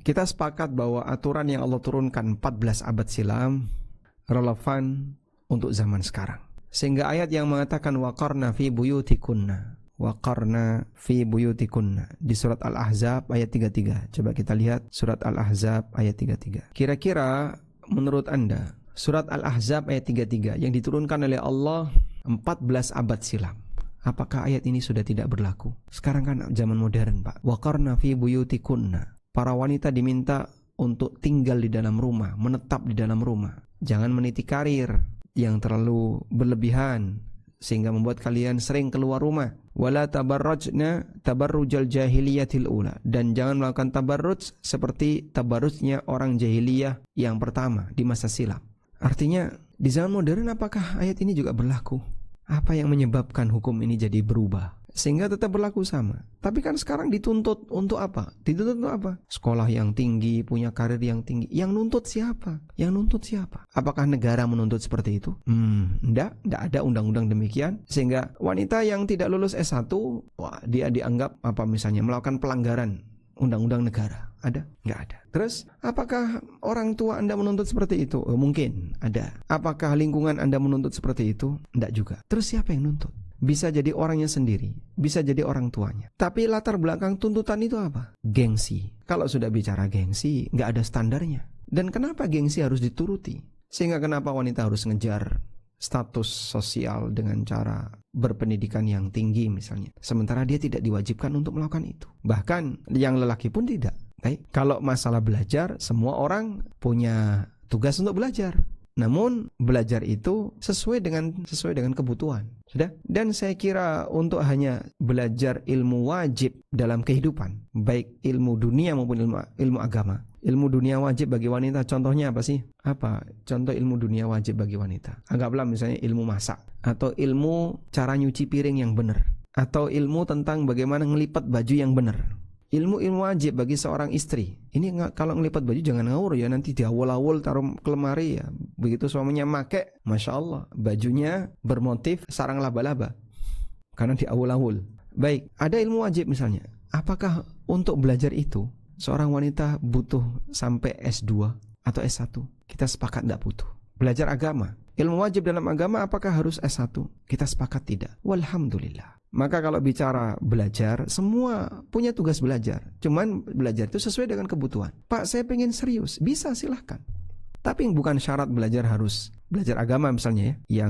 Kita sepakat bahwa aturan yang Allah turunkan 14 abad silam relevan untuk zaman sekarang. Sehingga ayat yang mengatakan waqarna fi buyutikunna, waqarna fi buyutikunna di surat Al-Ahzab ayat 33. Coba kita lihat surat Al-Ahzab ayat 33. Kira-kira menurut Anda surat Al-Ahzab ayat 33 yang diturunkan oleh Allah 14 abad silam, apakah ayat ini sudah tidak berlaku? Sekarang kan zaman modern, Pak. Waqarna fi buyutikunna. Para wanita diminta untuk tinggal di dalam rumah, menetap di dalam rumah. Jangan meniti karir yang terlalu berlebihan sehingga membuat kalian sering keluar rumah. Wala tabarrajna tabarrujal jahiliyatil ula. Dan jangan melakukan tabarruj seperti tabarrujnya orang jahiliyah yang pertama di masa silam. Artinya di zaman modern apakah ayat ini juga berlaku? Apa yang menyebabkan hukum ini jadi berubah sehingga tetap berlaku sama? Tapi kan sekarang dituntut untuk apa? Dituntut untuk apa? Sekolah yang tinggi, punya karir yang tinggi. Yang nuntut siapa? Yang nuntut siapa? Apakah negara menuntut seperti itu? Enggak ada undang-undang demikian. Sehingga wanita yang tidak lulus S1, wah, dia dianggap apa misalnya melakukan pelanggaran undang-undang negara. Ada? Enggak ada. Terus, apakah orang tua Anda menuntut seperti itu? Mungkin ada. Apakah lingkungan Anda menuntut seperti itu? Enggak juga. Terus siapa yang nuntut? Bisa jadi orangnya sendiri, bisa jadi orang tuanya. Tapi latar belakang tuntutan itu apa? Gengsi. Kalau sudah bicara gengsi, enggak ada standarnya. Dan kenapa gengsi harus dituruti? Sehingga kenapa wanita harus ngejar status sosial dengan cara berpendidikan yang tinggi misalnya, sementara dia tidak diwajibkan untuk melakukan itu. Bahkan yang lelaki pun tidak. Baik, kalau masalah belajar, semua orang punya tugas untuk belajar. Namun belajar itu sesuai dengan kebutuhan. Sudah? Dan saya kira untuk hanya belajar ilmu wajib dalam kehidupan, baik ilmu dunia maupun ilmu agama. Ilmu dunia wajib bagi wanita, contohnya apa sih? Apa contoh ilmu dunia wajib bagi wanita? Anggaplah misalnya ilmu masak, atau ilmu cara nyuci piring yang benar, atau ilmu tentang bagaimana ngelipat baju yang benar. Ilmu wajib bagi seorang istri. Ini kalau ngelipat baju jangan ngawur ya, nanti diawul-awul taruh ke lemari ya. Begitu suaminya make, Masya Allah, bajunya bermotif sarang laba-laba karena diawul-awul. Baik, ada ilmu wajib misalnya. Apakah untuk belajar itu seorang wanita butuh sampai S2 atau S1? Kita sepakat tidak butuh. Belajar agama, ilmu wajib dalam agama apakah harus S1? Kita sepakat tidak. Walhamdulillah. Maka kalau bicara belajar, semua punya tugas belajar. Cuman belajar itu sesuai dengan kebutuhan. Pak, saya pengen serius. Bisa, silahkan. Tapi bukan syarat belajar harus belajar agama misalnya ya.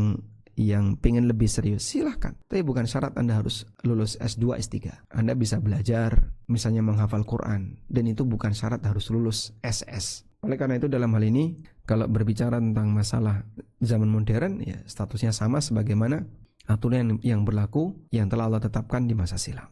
Yang pengen lebih serius, silahkan. Tapi bukan syarat Anda harus lulus S2, S3. Anda bisa belajar misalnya menghafal Quran. Dan itu bukan syarat harus lulus SS. Oleh karena itu dalam hal ini, kalau berbicara tentang masalah zaman modern, ya statusnya sama sebagaimana aturan yang berlaku yang telah Allah tetapkan di masa silam.